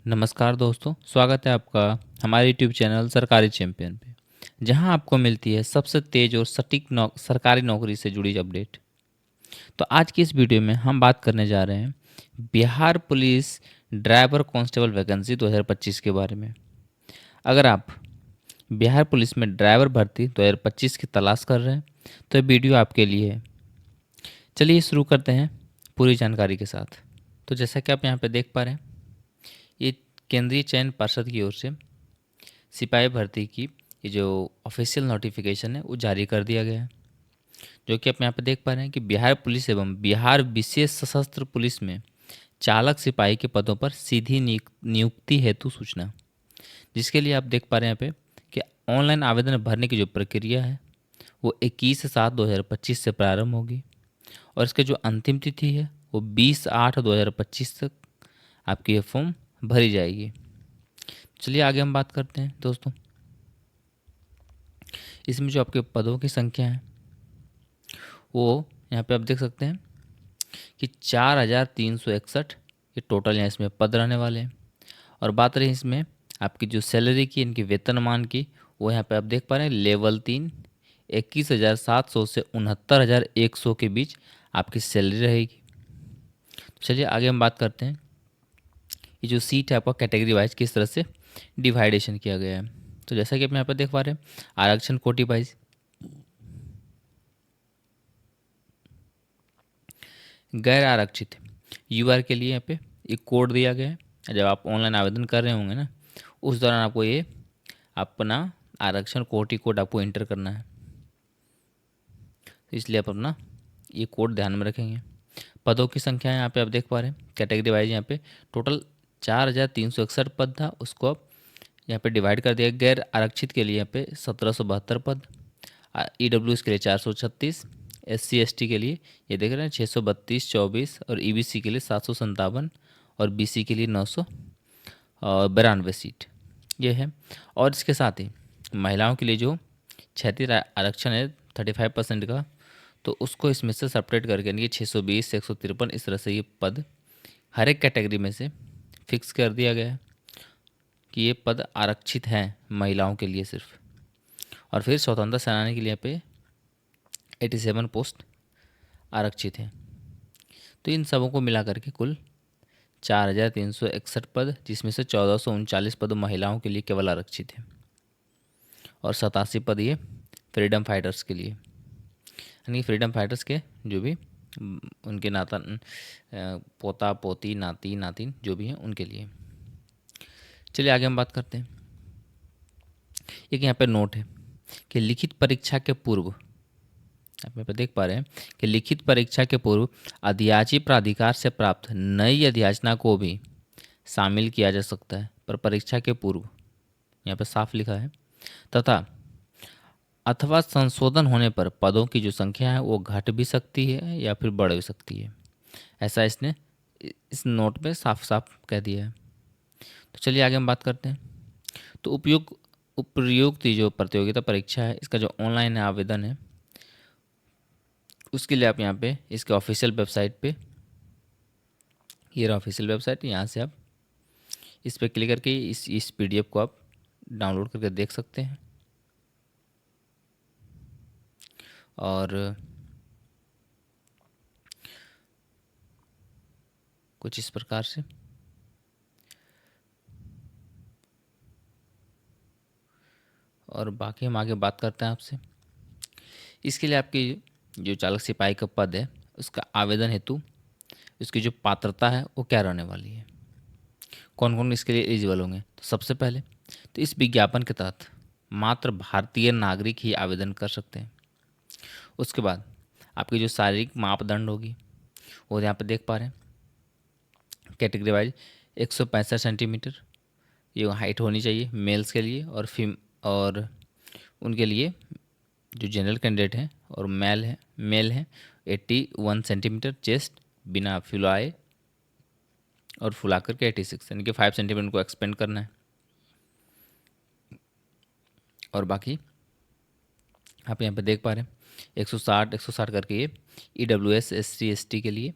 नमस्कार दोस्तों, स्वागत है आपका हमारे यूट्यूब चैनल सरकारी चैंपियन पे, जहां आपको मिलती है सबसे तेज और सटीक सरकारी नौकरी से जुड़ी अपडेट। तो आज की इस वीडियो में हम बात करने जा रहे हैं Bihar police driver constable vacancy 2025 के बारे में। अगर आप बिहार पुलिस में ड्राइवर भर्ती 2025 की तलाश कर रहे हैं तो ये वीडियो आपके लिए है। चलिए शुरू करते हैं पूरी जानकारी के साथ। तो जैसा कि आप यहाँ पे देख पा रहे हैं, ये केंद्रीय चयन पर्षद की ओर से सिपाही भर्ती की ये जो ऑफिशियल नोटिफिकेशन है वो जारी कर दिया गया है। जो कि आप यहाँ पे देख पा रहे हैं कि बिहार पुलिस एवं बिहार विशेष सशस्त्र पुलिस में चालक सिपाही के पदों पर सीधी नियुक्ति हेतु सूचना, जिसके लिए आप देख पा रहे हैं यहाँ पे कि ऑनलाइन आवेदन भरने की जो प्रक्रिया है वो 21/7/2025 से प्रारंभ होगी और इसके जो अंतिम तिथि है वो 20/8/2025 तक आपकी ये फॉर्म भरी जाएगी। चलिए आगे हम बात करते हैं दोस्तों। इसमें जो आपके पदों की संख्या है वो यहाँ पे आप देख सकते हैं कि 4,361 ये टोटल यहाँ इसमें पद रहने वाले हैं। और बात रही इसमें आपकी जो सैलरी की, इनकी वेतनमान की, वो यहाँ पे आप देख पा रहे हैं लेवल 3 21,700 से 69,100 के बीच आपकी सैलरी रहेगी। चलिए आगे हम बात करते हैं ये जो सीट है आपका कैटेगरी वाइज किस तरह से डिवाइडेशन किया गया है। तो जैसा कि आप यहाँ पर देख पा रहे हैं आरक्षण कोटि वाइज गैर आरक्षित यूआर के लिए यहाँ पे एक कोड दिया गया है। जब आप ऑनलाइन आवेदन कर रहे होंगे ना, उस दौरान आपको ये अपना आरक्षण कोटि कोड आपको एंटर करना है, इसलिए आप अपना ये कोड ध्यान में रखेंगे। पदों की संख्या यहाँ पे आप देख पा रहे हैं कैटेगरी वाइज यहाँ पे टोटल 4,361 पद था, उसको अब यहाँ पे डिवाइड कर दिया। गैर आरक्षित के लिए यहाँ पे 1,772 पद, ईडब्ल्यू के लिए 436, SC ST के लिए ये देख रहे हैं 632 24 और EBC के लिए 757 और BC के लिए 992 सीट ये है। और इसके साथ ही महिलाओं के लिए जो क्षैतिज आरक्षण है 35% का, तो उसको इसमें से सेपरेट करके यानी कि 620 153 इस तरह से ये पद हर एक कैटेगरी में से फिक्स कर दिया गया है कि ये पद आरक्षित हैं महिलाओं के लिए सिर्फ। और फिर स्वतंत्रता सेनानी के लिए पे 87 पोस्ट आरक्षित हैं। तो इन सबों को मिला करके कुल 4,361 पद, जिसमें से 1,439 पद महिलाओं के लिए केवल आरक्षित हैं और 87 पद ये फ्रीडम फाइटर्स के लिए, यानी फ्रीडम फाइटर्स के जो भी उनके नाता पोता पोती नाती नातिन जो भी हैं उनके लिए। चलिए आगे हम बात करते हैं। एक यहाँ पे नोट है कि लिखित परीक्षा के पूर्व, आप यहाँ पे देख पा रहे हैं कि लिखित परीक्षा के पूर्व अध्याची प्राधिकार से प्राप्त नई अध्याचना को भी शामिल किया जा सकता है, पर परीक्षा के पूर्व यहाँ पे साफ लिखा है, तथा अथवा संशोधन होने पर पदों की जो संख्या है वो घट भी सकती है या फिर बढ़ भी सकती है, ऐसा इसने इस नोट में साफ साफ कह दिया है। तो चलिए आगे हम बात करते हैं। तो उपयुक्त जो प्रतियोगिता परीक्षा है इसका जो ऑनलाइन आवेदन है उसके लिए आप यहाँ पे इसके ऑफिशियल वेबसाइट पे, ये रहा ऑफिशियल वेबसाइट, यहाँ से आप इस पर क्लिक करके इस PDF को आप डाउनलोड करके देख सकते हैं। और कुछ इस प्रकार से और बाकी हम आगे बात करते हैं आपसे। इसके लिए आपकी जो चालक सिपाही का पद है उसका आवेदन हेतु इसकी जो पात्रता है वो क्या रहने वाली है, कौन कौन इसके लिए एलिजिबल होंगे। तो सबसे पहले तो इस विज्ञापन के तहत मात्र भारतीय नागरिक ही आवेदन कर सकते हैं। उसके बाद आपकी जो शारीरिक मापदंड होगी वो यहाँ पे देख पा रहे हैं कैटेगरी वाइज 165 सेंटीमीटर ये हाइट होनी चाहिए मेल्स के लिए, और उनके लिए जो जनरल कैंडिडेट हैं और मेल हैं 81 सेंटीमीटर चेस्ट बिना फुलाए और फुला करके 86 यानी कि 5 सेंटीमीटर को एक्सपेंड करना है। और बाकी आप यहाँ पे देख पा रहे हैं 160 करके ये EWS SC ST के लिए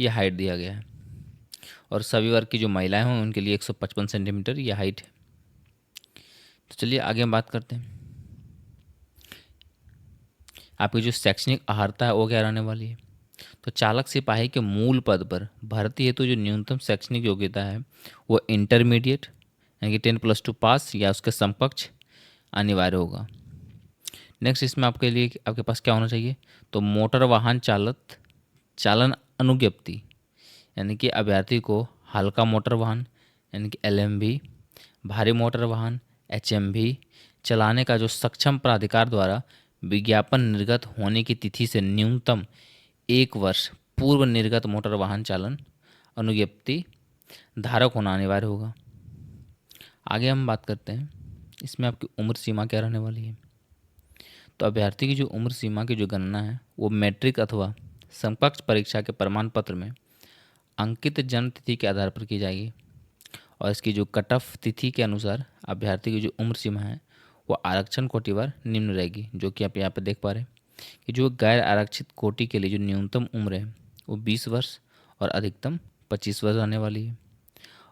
ये हाइट दिया गया है। और सभी वर्ग की जो महिलाएं हों उनके लिए 155 सेंटीमीटर ये हाइट है। तो चलिए आगे हम बात करते हैं। आपकी जो शैक्षणिक अर्हता है वो क्या रहने वाली है। तो चालक सिपाही के मूल पद पर भर्ती हेतु जो न्यूनतम शैक्षणिक योग्यता है वो इंटरमीडिएट यानी कि 10+2 पास या उसके समकक्ष अनिवार्य होगा। नेक्स्ट इसमें आपके लिए आपके पास क्या होना चाहिए, तो मोटर वाहन चालन अनुज्ञप्ति यानी कि अभ्यर्थी को हल्का मोटर वाहन यानी कि LMV, भारी मोटर वाहन HMV चलाने का जो सक्षम प्राधिकार द्वारा विज्ञापन निर्गत होने की तिथि से न्यूनतम 1 वर्ष पूर्व निर्गत मोटर वाहन चालन अनुज्ञप्ति धारक होना अनिवार्य होगा। आगे हम बात करते हैं, इसमें आपकी उम्र सीमा क्या रहने वाली है। तो अभ्यर्थी की जो उम्र सीमा की जो गणना है वो मैट्रिक अथवा समकक्ष परीक्षा के प्रमाण पत्र में अंकित जन्म तिथि के आधार पर की जाएगी और इसकी जो कट ऑफ तिथि के अनुसार अभ्यर्थी की जो उम्र सीमा है वो आरक्षण कोटिवार निम्न रहेगी, जो कि आप यहाँ पर देख पा रहे हैं कि जो गैर आरक्षित कोटि के लिए जो न्यूनतम उम्र है वो 20 वर्ष और अधिकतम 25 वर्ष रहने वाली है।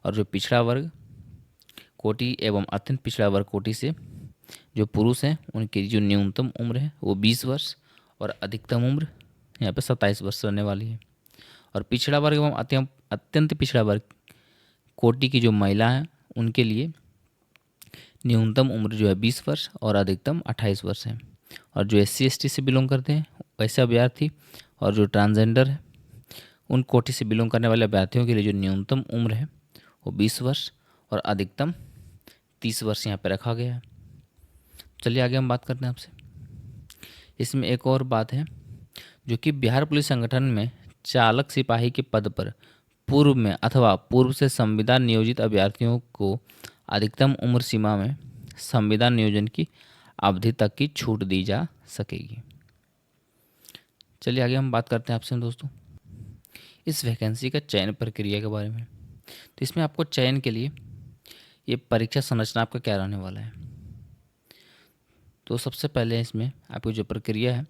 और जो पिछड़ा वर्ग कोटि एवं अत्यंत पिछड़ा वर्ग कोटि से जो पुरुष हैं उनकी जो न्यूनतम उम्र है वो 20 वर्ष और अधिकतम उम्र यहाँ पे 27 वर्ष रहने वाली है। और पिछड़ा वर्ग एवं अत्यंत पिछड़ा वर्ग कोटि की जो महिला हैं उनके लिए न्यूनतम उम्र जो है 20 वर्ष और अधिकतम 28 वर्ष है। और जो SC ST से बिलोंग करते हैं वैसे अभ्यर्थी और जो ट्रांसजेंडर है उन कोटि से बिलोंग करने वाले अभ्यर्थियों के लिए जो न्यूनतम उम्र है वो 20 वर्ष और अधिकतम 30 वर्ष यहाँ पर रखा गया है। चलिए आगे हम बात करते हैं आपसे। इसमें एक और बात है जो कि बिहार पुलिस संगठन में चालक सिपाही के पद पर पूर्व में अथवा पूर्व से संविदा नियोजित अभ्यर्थियों को अधिकतम उम्र सीमा में संविदा नियोजन की अवधि तक की छूट दी जा सकेगी। चलिए आगे हम बात करते हैं आपसे दोस्तों इस वैकेंसी का चयन प्रक्रिया के बारे में। तो इसमें आपको चयन के लिए ये परीक्षा संरचना आपका क्या रहने वाला है। तो सबसे पहले इसमें आपकी जो प्रक्रिया है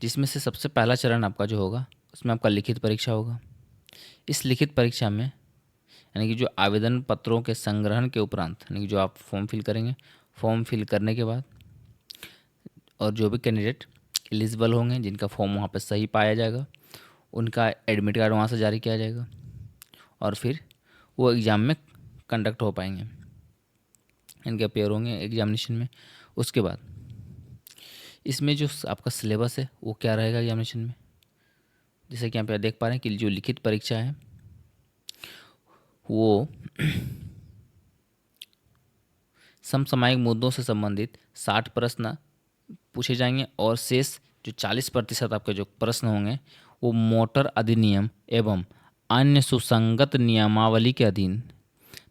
जिसमें से सबसे पहला चरण आपका जो होगा उसमें आपका लिखित परीक्षा होगा। इस लिखित परीक्षा में यानी कि जो आवेदन पत्रों के संग्रहण के उपरांत यानी कि जो आप फॉर्म फिल करेंगे, फॉर्म फिल करने के बाद और जो भी कैंडिडेट एलिजिबल होंगे जिनका फॉर्म वहाँ पर सही पाया जाएगा उनका एडमिट कार्ड वहाँ से जारी किया जाएगा और फिर वो एग्ज़ाम में कंडक्ट हो पाएंगे, इनके अपेयर होंगे एग्जामिनेशन में। उसके बाद इसमें जो आपका सिलेबस है वो क्या रहेगा एग्जामिनेशन में, जैसे कि यहाँ पे देख पा रहे हैं कि जो लिखित परीक्षा है वो समसामयिक मुद्दों से संबंधित 60 प्रश्न पूछे जाएंगे और शेष जो 40% आपके जो प्रश्न होंगे वो मोटर अधिनियम एवं अन्य सुसंगत नियमावली के अधीन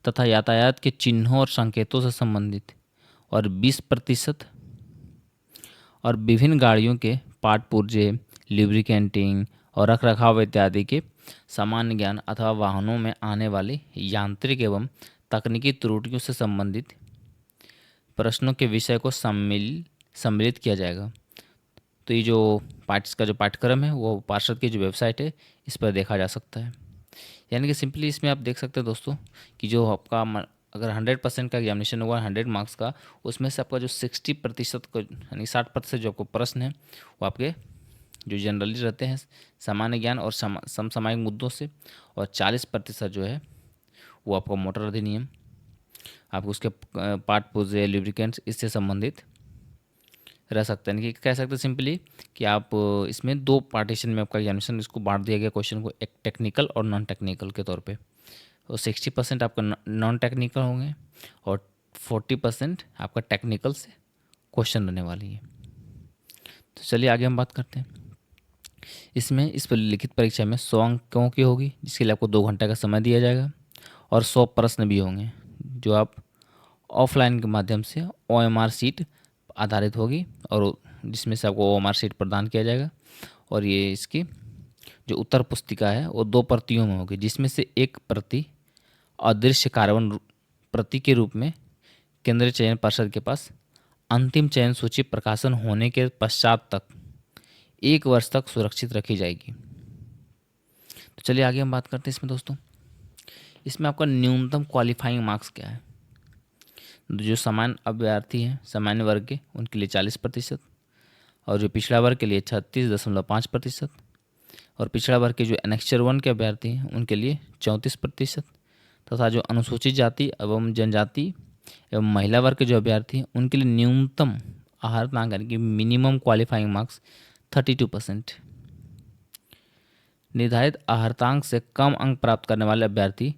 तथा यातायात के चिन्हों और संकेतों से संबंधित और 20% और विभिन्न गाड़ियों के पार्ट पुर्जे, लुब्रिकेंटिंग और रखरखाव इत्यादि के सामान्य ज्ञान अथवा वाहनों में आने वाली यांत्रिक एवं तकनीकी त्रुटियों से संबंधित प्रश्नों के विषय को सम्मिलित किया जाएगा। तो ये जो का जो पाठ्यक्रम है वो पार्षद की जो वेबसाइट है इस पर देखा जा सकता है। यानी कि सिंपली इसमें आप देख सकते हैं दोस्तों कि जो आपका अगर 100% का एग्जामिनेशन हुआ 100 मार्क्स का, उसमें से आपका जो 60% को यानी 60% जो आपको प्रश्न है वो आपके जो जनरली रहते हैं सामान्य ज्ञान और समसामयिक मुद्दों से, और 40% जो है वो आपका मोटर अधिनियम, आप उसके पार्ट पुर्जे, लुब्रिकेंट्स इससे संबंधित रह सकते हैं। कि कह सकते हैं सिंपली कि आप इसमें 2 पार्टीशन में आपका एग्जामिनेशन इसको बांट दिया गया क्वेश्चन को, एक टेक्निकल और नॉन टेक्निकल के तौर पे। और 60% आपका नॉन टेक्निकल होंगे और 40% आपका टेक्निकल से क्वेश्चन रहने वाली है। तो चलिए आगे हम बात करते हैं। इसमें इस पर लिखित परीक्षा में 100 अंकों की होगी जिसके लिए आपको 2 घंटे का समय दिया जाएगा और 100 प्रश्न भी होंगे जो आप ऑफलाइन के माध्यम से OMR शीट आधारित होगी और जिसमें से आपको OMR शीट प्रदान किया जाएगा। और ये इसकी जो उत्तर पुस्तिका है वो 2 प्रतियों में होगी जिसमें से एक प्रति अदृश्य कार्बन प्रति के रूप में केंद्रीय चयन पर्षद के पास अंतिम चयन सूची प्रकाशन होने के पश्चात तक 1 वर्ष तक सुरक्षित रखी जाएगी। तो चलिए आगे हम बात करते हैं इसमें दोस्तों। इसमें आपका न्यूनतम क्वालिफाइंग मार्क्स क्या है। जो सामान्य अभ्यर्थी हैं सामान्य वर्ग के, उनके लिए 40%, और जो पिछड़ा वर्ग के लिए 36.5%, और पिछड़ा वर्ग के जो एनेक्चर 1 के अभ्यर्थी हैं उनके लिए 34%, तथा जो अनुसूचित जाति एवं जनजाति एवं महिला वर्ग के जो अभ्यर्थी हैं उनके लिए न्यूनतम आहारतांक यानी कि मिनिमम क्वालिफाइंग मार्क्स 32%। निर्धारित आहारतांक से कम अंक प्राप्त करने वाले अभ्यर्थी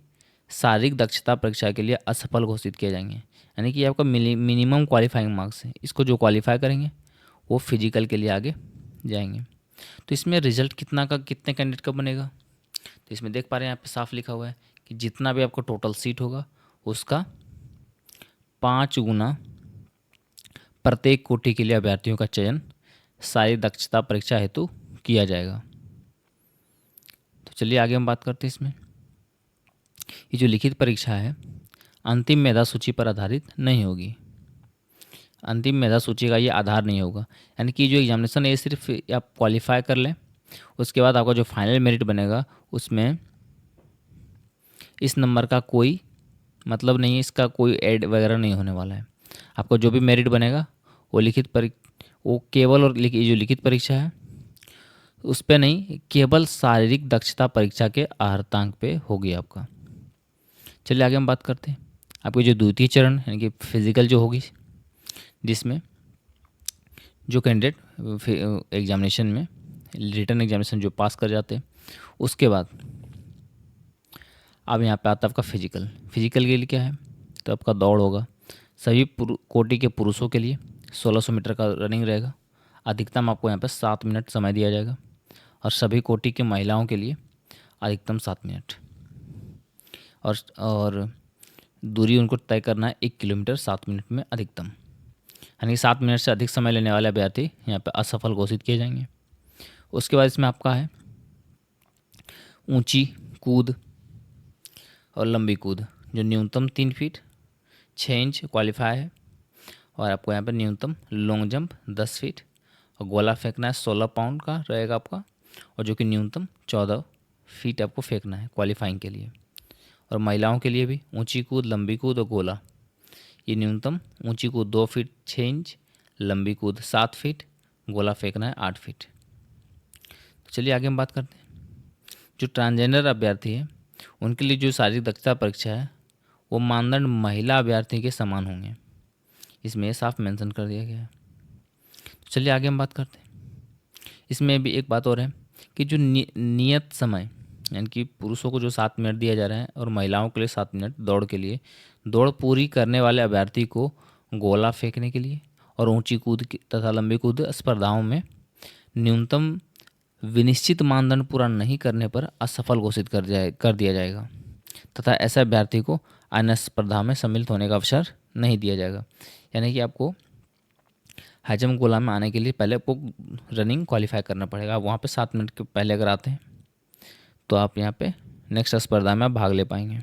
शारीरिक दक्षता परीक्षा के लिए असफल घोषित किए जाएंगे। यानी कि आपका मिनिमम क्वालिफाइंग मार्क्स है, इसको जो क्वालिफाई करेंगे वो फिजिकल के लिए आगे जाएंगे। तो इसमें रिजल्ट कितने कैंडिडेट का बनेगा, तो इसमें देख पा रहे हैं यहाँ पे साफ लिखा हुआ है कि जितना भी आपका टोटल सीट होगा उसका 5 गुना प्रत्येक कोटि के लिए अभ्यर्थियों का चयन शारीरिक दक्षता परीक्षा हेतु किया जाएगा। तो चलिए आगे हम बात करते हैं इसमें। ये जो लिखित परीक्षा है अंतिम मेधा सूची पर आधारित नहीं होगी। अंतिम मेधा सूची का ये आधार नहीं होगा, यानी कि जो एग्जामिनेशन है ये सिर्फ आप क्वालिफाई कर लें, उसके बाद आपका जो फाइनल मेरिट बनेगा उसमें इस नंबर का कोई मतलब नहीं है, इसका कोई ऐड वगैरह नहीं होने वाला है। आपको जो भी मेरिट बनेगा वो वो केवल और जो लिखित परीक्षा है उस पर नहीं, केवल शारीरिक दक्षता परीक्षा के आहारतांक पे होगी आपका। चलिए आगे हम बात करते हैं। आपकी जो द्वितीय चरण यानी कि फिजिकल जो होगी, जिसमें जो कैंडिडेट एग्जामिनेशन में रिटन एग्जामिनेशन जो पास कर जाते हैं उसके बाद अब यहाँ पे आता है आपका फिजिकल के लिए क्या है, तो आपका दौड़ होगा। सभी कोटि के पुरुषों के लिए 1600 मीटर का रनिंग रहेगा। अधिकतम आपको यहाँ पे 7 मिनट समय दिया जाएगा, और सभी कोटि के महिलाओं के लिए अधिकतम 7 मिनट, और दूरी उनको तय करना है 1 किलोमीटर 7 मिनट में अधिकतम। यानी 7 मिनट से अधिक समय लेने वाले अभ्यर्थी यहाँ पे असफल घोषित किए जाएंगे। उसके बाद इसमें आपका है ऊंची कूद और लंबी कूद, जो न्यूनतम 3 फीट 6 इंच क्वालिफाई है, और आपको यहाँ पर न्यूनतम लॉन्ग जंप 10 फीट, और गोला फेंकना है 16 पाउंड का रहेगा आपका, और जो कि न्यूनतम 14 फीट आपको फेंकना है क्वालिफाइंग के लिए। और महिलाओं के लिए भी ऊंची कूद, लंबी कूद और गोला, ये न्यूनतम ऊंची कूद 2 फीट 6 इंच, लंबी कूद 7 फीट, गोला फेंकना है 8 फीट। तो चलिए आगे हम बात करते हैं। जो ट्रांसजेंडर अभ्यर्थी है उनके लिए जो शारीरिक दक्षता परीक्षा है वो मानदंड महिला अभ्यर्थी के समान होंगे, इसमें साफ मेंशन कर दिया गया है। तो चलिए आगे हम बात करते हैं। इसमें भी एक बात और है कि जो नियत समय यानी कि पुरुषों को जो 7 मिनट दिया जा रहा है और महिलाओं के लिए 7 मिनट दौड़ के लिए, दौड़ पूरी करने वाले अभ्यर्थी को गोला फेंकने के लिए और ऊंची कूद तथा लंबी कूद स्पर्धाओं में न्यूनतम विनिश्चित मानदंड पूरा नहीं करने पर असफल घोषित कर दिया जाएगा, तथा ऐसे अभ्यर्थी को अन्य स्पर्धा में सम्मिलित होने का अवसर नहीं दिया जाएगा। यानी कि आपको हाई जंप गोला में आने के लिए पहले आपको रनिंग क्वालिफाई करना पड़ेगा। आप वहाँ पे 7 मिनट के पहले अगर आते हैं तो आप यहाँ पे नेक्स्ट स्पर्धा में आप भाग ले पाएंगे।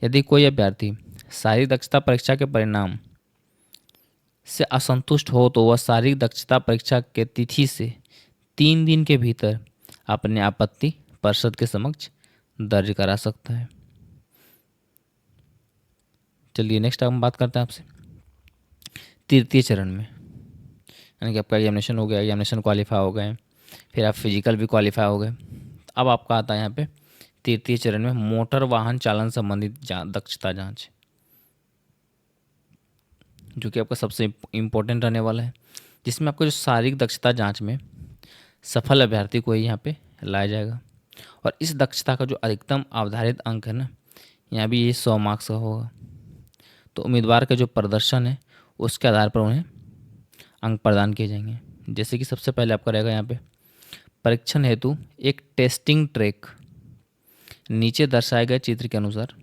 यदि कोई अभ्यर्थी शारीरिक दक्षता परीक्षा के परिणाम से असंतुष्ट हो तो वह शारीरिक दक्षता परीक्षा के तिथि से 3 दिन के भीतर अपनी आपत्ति परिषद के समक्ष दर्ज करा सकता है। चलिए नेक्स्ट हम बात करते हैं आपसे तृतीय चरण में, यानी कि आपका एग्जामिनेशन हो गया, एग्जामिनेशन क्वालिफाई हो गए, फिर आप फिजिकल भी क्वालिफाई हो गए। अब आपका आता है यहाँ पे तृतीय चरण में मोटर वाहन चालन संबंधित दक्षता जांच, जो कि आपका सबसे इम्पोर्टेंट रहने वाला है, जिसमें आपको जो शारीरिक दक्षता जांच में सफल अभ्यर्थी को ही यहाँ पे लाया जाएगा। और इस दक्षता का जो अधिकतम आधारित अंक है ना, यहाँ भी ये 100 मार्क्स का होगा। तो उम्मीदवार का जो प्रदर्शन है उसके आधार पर उन्हें अंक प्रदान किए जाएंगे। जैसे कि सबसे पहले आपका रहेगा यहाँ पे परीक्षण हेतु एक टेस्टिंग ट्रैक नीचे दर्शाए गए चित्र के अनुसार,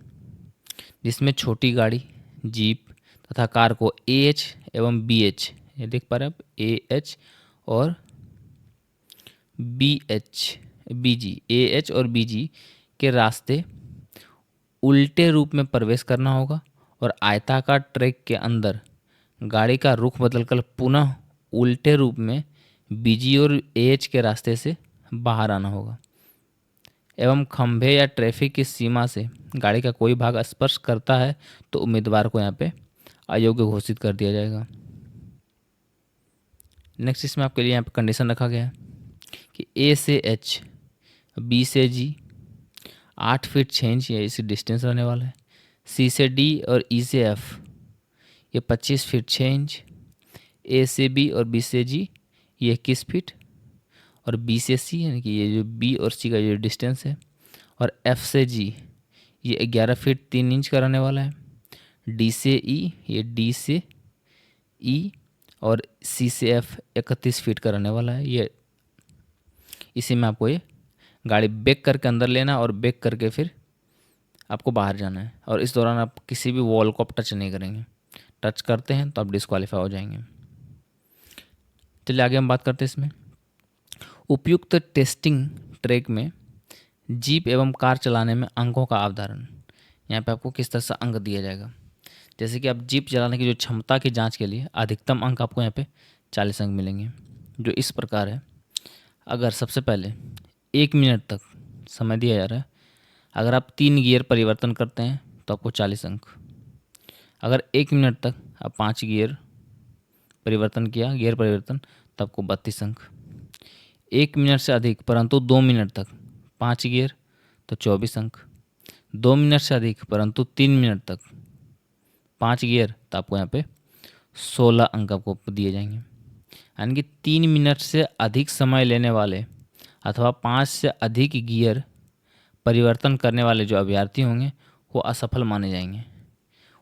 जिसमें छोटी गाड़ी, जीप तथा कार को AH एवं BH, ये देख पा रहे हैं आप, AH और BG, AH और BG के रास्ते उल्टे रूप में प्रवेश करना होगा, और आयताकार ट्रैक के अंदर गाड़ी का रुख बदलकर पुनः उल्टे रूप में BG और AH के रास्ते से बाहर आना होगा। एवं खंभे या ट्रैफिक की सीमा से गाड़ी का कोई भाग स्पर्श करता है तो उम्मीदवार को यहाँ पे अयोग्य घोषित कर दिया जाएगा। नेक्स्ट इसमें आपके लिए यहाँ पे कंडीशन रखा गया है कि ए से एच, बी से जी 8 फीट 6 इंच या इसी डिस्टेंस रहने वाला है। सी से डी और ई से एफ ये 25 फीट 6 इंच। ए से बी और बी से जी ये 21 फीट। और बी से सी यानी कि ये जो बी और सी का जो डिस्टेंस है, और एफ से जी ये 11 फीट 3 इंच का रहने वाला है। डी से ई ये डी से ई और सी से एफ 31 फीट का रहने वाला है। ये इसी में आपको ये गाड़ी बैक करके अंदर लेना और बैक करके फिर आपको बाहर जाना है, और इस दौरान आप किसी भी वॉल को आप टच नहीं करेंगे। टच करते हैं तो आप डिस्क्वालीफाई हो जाएंगे। चलिए आगे हम बात करते हैं इसमें उपयुक्त टेस्टिंग ट्रैक में जीप एवं कार चलाने में अंकों का अवधारण। यहाँ पे आपको किस तरह से अंक दिया जाएगा। जैसे कि आप जीप चलाने की जो क्षमता की जांच के लिए अधिकतम अंक आपको यहाँ पे 40 अंक मिलेंगे, जो इस प्रकार है। अगर सबसे पहले 1 मिनट तक समय दिया जा रहा है, अगर आप 3 गियर परिवर्तन करते हैं तो आपको 40 अंक। अगर 1 मिनट तक आप 5 गियर परिवर्तन किया, गियर परिवर्तन, तो आपको 32 अंक। 1 मिनट से अधिक परंतु 2 मिनट तक 5 गियर तो 24 अंक। 2 मिनट से अधिक परंतु 3 मिनट तक 5 गियर तो आपको यहाँ पे 16 अंक आपको दिए जाएंगे। यानी कि 3 मिनट से अधिक समय लेने वाले अथवा 5 से अधिक गियर परिवर्तन करने वाले जो अभ्यर्थी होंगे वो असफल माने जाएंगे।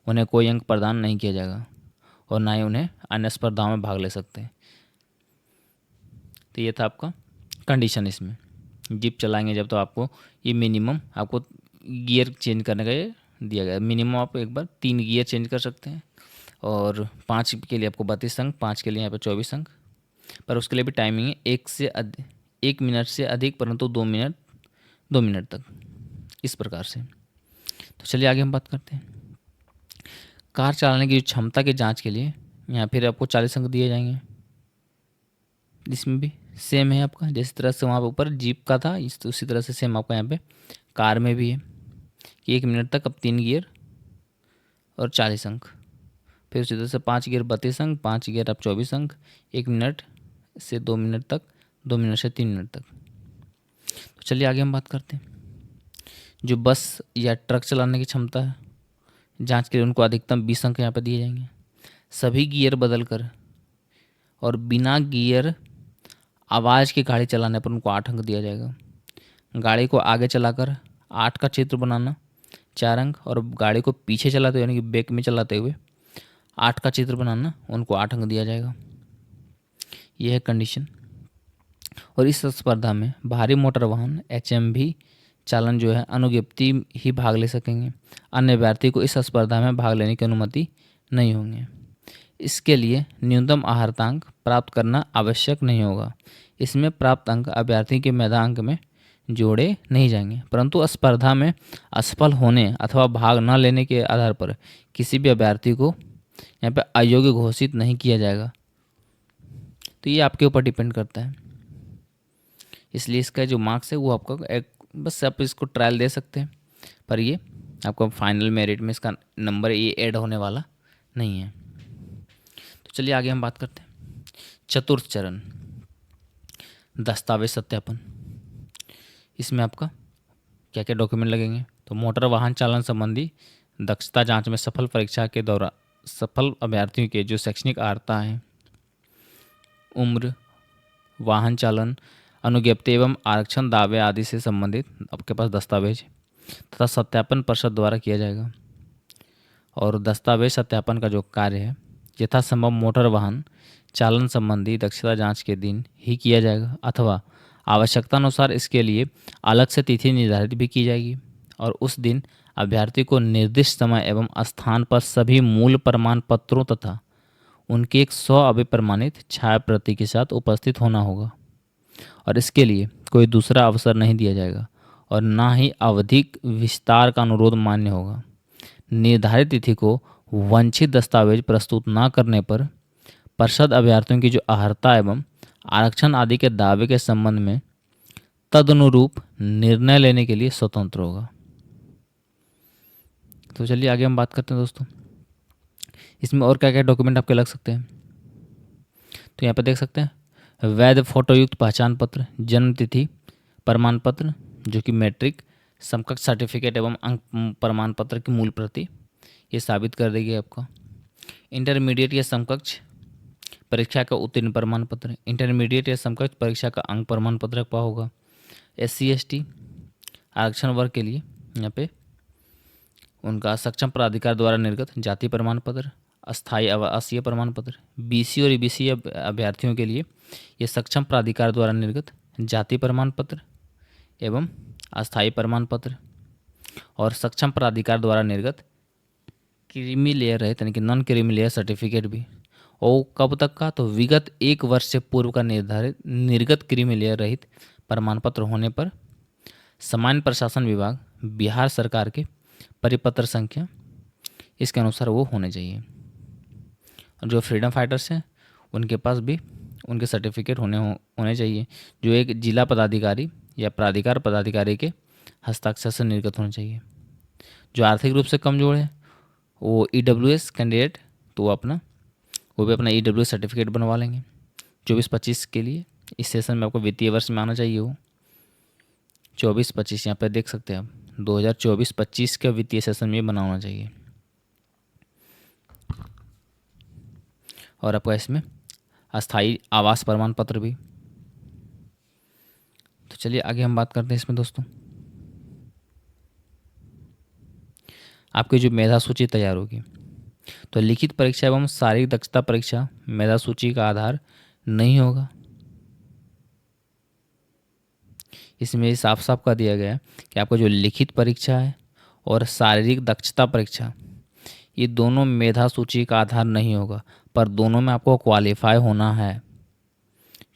उन्हें कोई अंक प्रदान नहीं किया जाएगा और ना ही उन्हें अन्य स्पर्धाओं में भाग ले सकते हैं। तो ये था आपका कंडीशन। इसमें जीप चलाएंगे जब तो आपको ये मिनिमम आपको गियर चेंज करने का ये दिया गया। मिनिमम आप एक बार 3 गियर चेंज कर सकते हैं, और 5 के लिए आपको 32 अंक, 5 के लिए यहाँ पे 24 अंक। पर उसके लिए भी टाइमिंग है 1 मिनट से अधिक परंतु 2 मिनट तक, इस प्रकार से। तो चलिए आगे हम बात करते हैं कार चलाने की क्षमता की जांच के लिए। यहाँ फिर आपको 40 अंक दिए जाएंगे। इसमें भी सेम है आपका, जिस तरह से वहाँ पर ऊपर जीप का था उसी तरह से सेम आपका यहाँ पे कार में भी है कि 1 मिनट तक अब 3 गियर और 40 अंक। फिर उसी तरह से 5 गियर 32 अंक, 5 गियर अब 24 अंक, 1 मिनट से 2 मिनट तक, 2 मिनट से 3 मिनट तक। तो चलिए आगे हम बात करते हैं जो बस या ट्रक चलाने की क्षमता है जांच के लिए उनको अधिकतम 20 अंक यहाँ पर दिए जाएंगे। सभी गियर बदल कर और बिना गियर आवाज़ की गाड़ी चलाने पर उनको 8 अंक दिया जाएगा। गाड़ी को आगे चलाकर 8 का चित्र बनाना 4 अंक, और गाड़ी को पीछे चलाते हुए यानी कि बैक में चलाते हुए 8 का चित्र बनाना उनको 8 अंक दिया जाएगा। यह है कंडीशन। और इस स्पर्धा में भारी मोटर वाहन HMV चालन जो है अनुज्ञप्ति ही भाग ले सकेंगे। अन्य अभ्यर्थी को इस स्पर्धा में भाग लेने की अनुमति नहीं होंगे। इसके लिए न्यूनतम आहारतांक प्राप्त करना आवश्यक नहीं होगा। इसमें प्राप्त अंक अभ्यर्थी के मेधांक में जोड़े नहीं जाएंगे, परंतु स्पर्धा में असफल होने अथवा भाग न लेने के आधार पर किसी भी अभ्यर्थी को यहाँ पे अयोग्य घोषित नहीं किया जाएगा। तो ये आपके ऊपर डिपेंड करता है। इसलिए इसका जो मार्क्स है वो आपका एक बस आप इसको ट्रायल दे सकते हैं, पर ये आपको फाइनल मेरिट में इसका नंबर ये ऐड होने वाला नहीं है। तो चलिए आगे हम बात करते हैं चतुर्थ चरण दस्तावेज सत्यापन। इसमें आपका क्या क्या डॉक्यूमेंट लगेंगे। तो मोटर वाहन चालन संबंधी दक्षता जांच में सफल परीक्षा के दौरान सफल अभ्यर्थियों के जो शैक्षणिक अर्हता है, उम्र, वाहन चालन अनुज्ञप्ति एवं आरक्षण दावे आदि से संबंधित आपके पास दस्तावेज तथा सत्यापन परिषद द्वारा किया जाएगा। और दस्तावेज सत्यापन का जो कार्य है यथासंभव मोटर वाहन चालन संबंधी दक्षता जांच के दिन ही किया जाएगा, अथवा आवश्यकता अनुसार इसके लिए अलग से तिथि निर्धारित भी की जाएगी। और उस दिन अभ्यर्थी को निर्दिष्ट समय एवं स्थान पर सभी मूल प्रमाण पत्रों तथा उनकी एक 100 अभिप्रमाणित छाया प्रति के साथ उपस्थित होना होगा। और इसके लिए कोई दूसरा अवसर नहीं दिया जाएगा और ना ही अवधिक विस्तार का अनुरोध मान्य होगा। निर्धारित तिथि को वांछित दस्तावेज प्रस्तुत न करने पर परिषद अभ्यर्थियों की जो अर्हता एवं आरक्षण आदि के दावे के संबंध में तदनुरूप निर्णय लेने के लिए स्वतंत्र होगा। तो चलिए आगे हम बात करते हैं दोस्तों, इसमें और क्या क्या डॉक्यूमेंट आपके लग सकते हैं। तो यहाँ पर देख सकते हैं वैध फोटोयुक्त पहचान पत्र, जन्म तिथि प्रमाण पत्र जो कि मैट्रिक, समकक्ष सर्टिफिकेट एवं अंक प्रमाण पत्र की मूल प्रति, ये साबित कर देगी आपको। इंटरमीडिएट या समकक्ष परीक्षा का उत्तीर्ण प्रमाण पत्र, इंटरमीडिएट या समकक्ष परीक्षा का अंक प्रमाण पत्र आपका होगा। SC/ST आरक्षण वर्ग के लिए यहाँ पे उनका सक्षम प्राधिकार द्वारा निर्गत जाति प्रमाण पत्र, अस्थायी आवासीय प्रमाण पत्र। BC और EBC अभ्यर्थियों के लिए ये सक्षम प्राधिकार द्वारा निर्गत जाति प्रमाण पत्र एवं अस्थायी प्रमाण पत्र और सक्षम प्राधिकार द्वारा निर्गत क्रीमी लेयर रहित यानी कि नॉन क्रीमी लेयर सर्टिफिकेट भी। और कब तक का, तो विगत 1 वर्ष से पूर्व का निर्गत क्रीमी लेयर रहित प्रमाण पत्र होने पर सामान्य प्रशासन विभाग बिहार सरकार के परिपत्र संख्या इसके अनुसार वो होने चाहिए। और जो फ्रीडम फाइटर्स हैं उनके पास भी उनके सर्टिफिकेट होने चाहिए, जो एक जिला पदाधिकारी या प्राधिकार पदाधिकारी के हस्ताक्षर से निर्गत होने चाहिए। जो आर्थिक रूप से कमजोर है वो EWS कैंडिडेट, तो वो भी अपना EWS सर्टिफिकेट बनवा लेंगे 24-25 के लिए। इस सेशन में आपको वित्तीय वर्ष में आना चाहिए वो 24-25, यहाँ पर देख सकते हैं आप 2024-25 के वित्तीय सेशन में बनाना चाहिए। और आपका इसमें अस्थायी आवास प्रमाण पत्र भी। तो चलिए आगे हम बात करते हैं इसमें दोस्तों, आपकी जो मेधा सूची तैयार होगी, तो लिखित परीक्षा एवं शारीरिक दक्षता परीक्षा मेधा सूची का आधार नहीं होगा। इसमें साफ साफ कह दिया गया है कि आपका जो लिखित परीक्षा है और शारीरिक दक्षता परीक्षा, ये दोनों मेधा सूची का आधार नहीं होगा, पर दोनों में आपको क्वालिफाई होना है।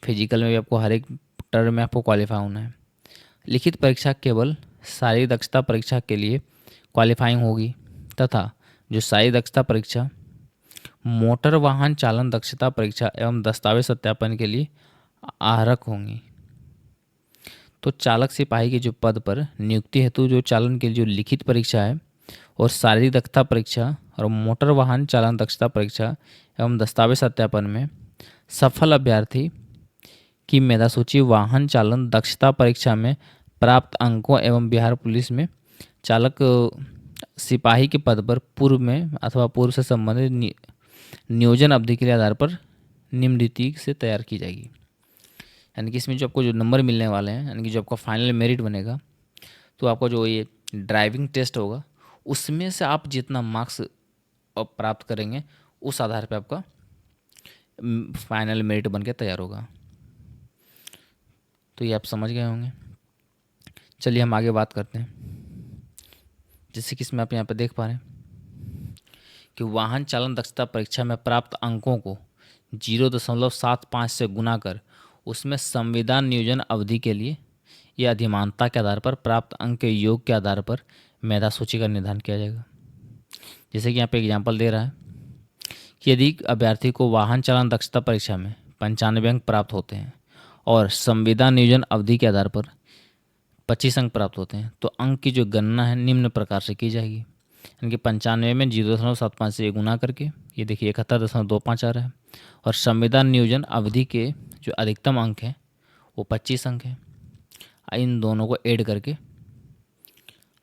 फिजिकल में भी आपको हर एक टर्म में आपको क्वालिफाई होना है। लिखित परीक्षा केवल शारीरिक दक्षता परीक्षा के लिए क्वालिफाइंग होगी तथा जो शारीरिक दक्षता परीक्षा मोटर वाहन चालन दक्षता परीक्षा एवं दस्तावेज सत्यापन के लिए आहरक होंगी। तो चालक सिपाही के जो पद पर नियुक्ति हेतु जो चालन के लिए जो लिखित परीक्षा है और शारीरिक दक्षता परीक्षा और मोटर वाहन चालन दक्षता परीक्षा एवं दस्तावेज सत्यापन में सफल अभ्यर्थी की मेधा सूची वाहन चालन दक्षता परीक्षा में प्राप्त अंकों एवं बिहार पुलिस में चालक सिपाही के पद पर पूर्व में अथवा पूर्व से संबंधित नियोजन अवधि के आधार पर निम्नलिखित से तैयार की जाएगी। यानी कि इसमें जो आपको जो नंबर मिलने वाले हैं, यानी कि जो आपका फाइनल मेरिट बनेगा, तो आपका जो ये ड्राइविंग टेस्ट होगा उसमें से आप जितना मार्क्स प्राप्त करेंगे उस आधार पे आपका फाइनल मेरिट बन के तैयार होगा। तो ये आप समझ गए होंगे। चलिए हम आगे बात करते हैं। जैसे कि इसमें आप यहाँ पे देख पा रहे हैं कि वाहन चालन दक्षता परीक्षा में प्राप्त अंकों को 0.75 से गुना कर उसमें संविधान नियोजन अवधि के लिए या अधिमानता के आधार पर प्राप्त अंक के योग के आधार पर मेधा सूची का निर्धारण किया जाएगा। जैसे कि यहाँ पे एग्जाम्पल दे रहा है कि यदि अभ्यर्थी को वाहन चालन दक्षता परीक्षा में 95 अंक प्राप्त होते हैं और संविदा नियोजन अवधि के आधार पर 25 अंक प्राप्त होते हैं, तो अंक की जो गणना है निम्न प्रकार से की जाएगी। यानी कि 95 में 0.75 से गुना करके ये देखिए 71.25 आ रहा है, और संविदा नियोजन अवधि के जो अधिकतम अंक हैं वो 25 अंक हैं। इन दोनों को ऐड करके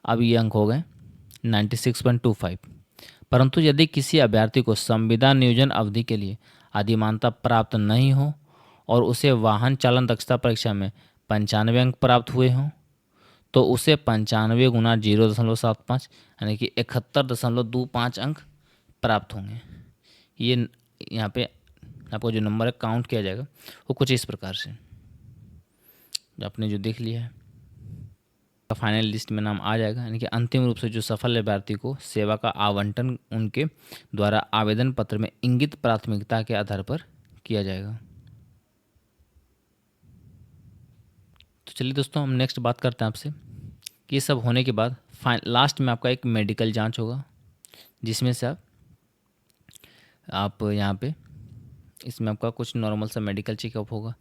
अब ये अंक हो गए 96.25। परंतु यदि किसी अभ्यर्थी को संविदा नियोजन अवधि के लिए अधिमानता प्राप्त नहीं हो और उसे वाहन चालन दक्षता परीक्षा में 95 अंक प्राप्त हुए हों, तो उसे 95 गुना 0.75 यानी कि 71.25 अंक प्राप्त होंगे। ये यहाँ पे आपको जो नंबर है काउंट किया जाएगा वो कुछ इस प्रकार से, जो आपने जो देख लिया है फाइनल लिस्ट में नाम आ जाएगा। यानी कि अंतिम रूप से जो सफल अभ्यर्थी को सेवा का आवंटन उनके द्वारा आवेदन पत्र में इंगित प्राथमिकता के आधार पर किया जाएगा। तो चलिए दोस्तों हम नेक्स्ट बात करते हैं आपसे कि ये सब होने के बाद लास्ट में आपका एक मेडिकल जांच होगा, जिसमें से आप यहाँ पे इसमें आपका कुछ नॉर्मल सा मेडिकल चेकअप होगा।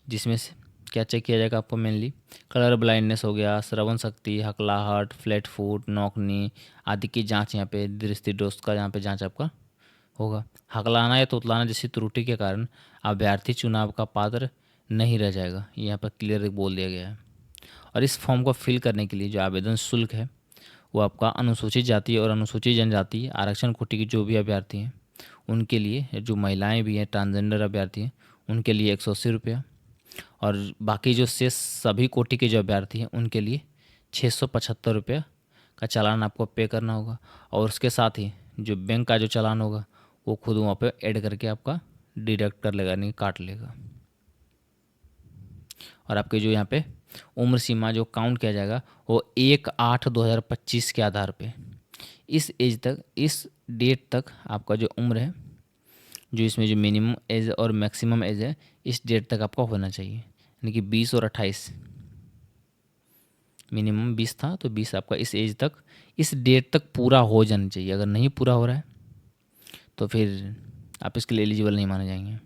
जिसमें से क्या चेक किया जाएगा आपको मेनली कलर ब्लाइंडनेस हो गया, श्रवण शक्ति, हकलाहट, फ्लैट फुट, नौकनी आदि की जांच यहाँ पे दृष्टिदोष का यहाँ पे जांच आपका होगा। हकलाना या तोतलाना जैसी त्रुटि के कारण अभ्यर्थी चुनाव का पात्र नहीं रह जाएगा, यहाँ पर क्लियर बोल दिया गया है। और इस फॉर्म को फिल करने के लिए जो आवेदन शुल्क है वो आपका अनुसूचित जाति और अनुसूचित जनजाति आरक्षण कोटि के जो भी अभ्यर्थी हैं उनके लिए, जो महिलाएं भी हैं, ट्रांसजेंडर अभ्यर्थी हैं, उनके लिए 180 रुपया, और बाकी जो शेष सभी कोटि के जो अभ्यर्थी हैं उनके लिए 675 रुपया का चालान आपको पे करना होगा। और उसके साथ ही जो बैंक का जो चालान होगा वो खुद वहाँ पे ऐड करके आपका डिडक्ट कर लेगा, यानी काट लेगा। और आपके जो यहाँ पे उम्र सीमा जो काउंट किया जाएगा वो 1/8/2025 के आधार पे इस एज तक, इस डेट तक आपका जो उम्र है, जो इसमें जो मिनिमम एज और मैक्सिमम एज है, इस डेट तक आपका होना चाहिए। यानी कि 20 और 28, मिनिमम 20 था तो 20 आपका इस एज तक, इस डेट तक पूरा हो जाना चाहिए। अगर नहीं पूरा हो रहा है तो फिर आप इसके लिए एलिजिबल नहीं माने जाएंगे।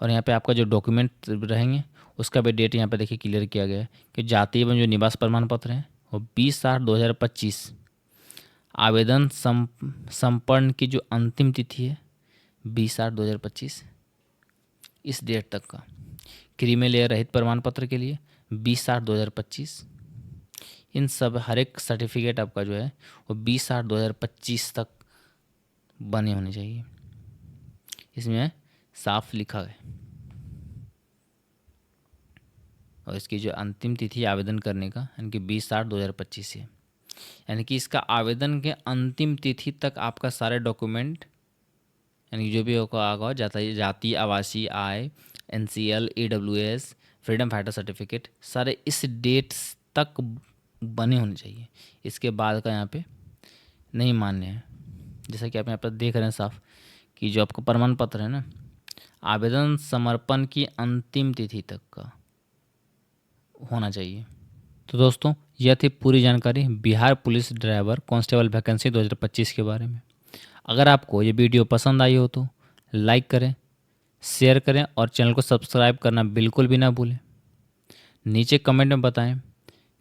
और यहाँ पे आपका जो डॉक्यूमेंट रहेंगे उसका भी डेट यहाँ पे देखिए क्लियर किया गया है कि जाति एवं जो निवास प्रमाण पत्र है वो 20/8/2025, आवेदन संपन्न की जो अंतिम तिथि है 20/8/2025 इस डेट तक का। क्रीमी लेयर रहित प्रमाण पत्र के लिए 20/8/2025। इन सब हर एक सर्टिफिकेट आपका जो है वो 20/8/2025 तक बने होने चाहिए, इसमें साफ लिखा है। और इसकी जो अंतिम तिथि आवेदन करने का यानी कि 20/8/2025 है, यानी कि इसका आवेदन के अंतिम तिथि तक आपका सारे डॉक्यूमेंट, यानी जो भी आगा जाति, आवासीय, आय, NCL, AWS, freedom fighter certificate, सारे इस डेट तक बने होने चाहिए। इसके बाद का यहाँ पे नहीं मान्य है। जैसा कि आप यहाँ पर देख रहे हैं साफ कि जो आपका प्रमाण पत्र है ना, आवेदन समर्पण की अंतिम तिथि तक का होना चाहिए। तो दोस्तों यह थी पूरी जानकारी Bihar police driver constable vacancy 2025 के बारे में। अगर आपको ये वीडियो पसंद आई हो तो लाइक करें, शेयर करें और चैनल को सब्सक्राइब करना बिल्कुल भी ना भूलें। नीचे कमेंट में बताएं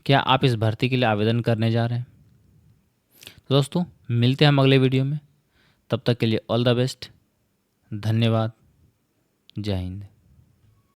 क्या आप इस भर्ती के लिए आवेदन करने जा रहे हैं। तो दोस्तों मिलते हैं हम अगले वीडियो में, तब तक के लिए ऑल द बेस्ट, धन्यवाद, जय हिंद।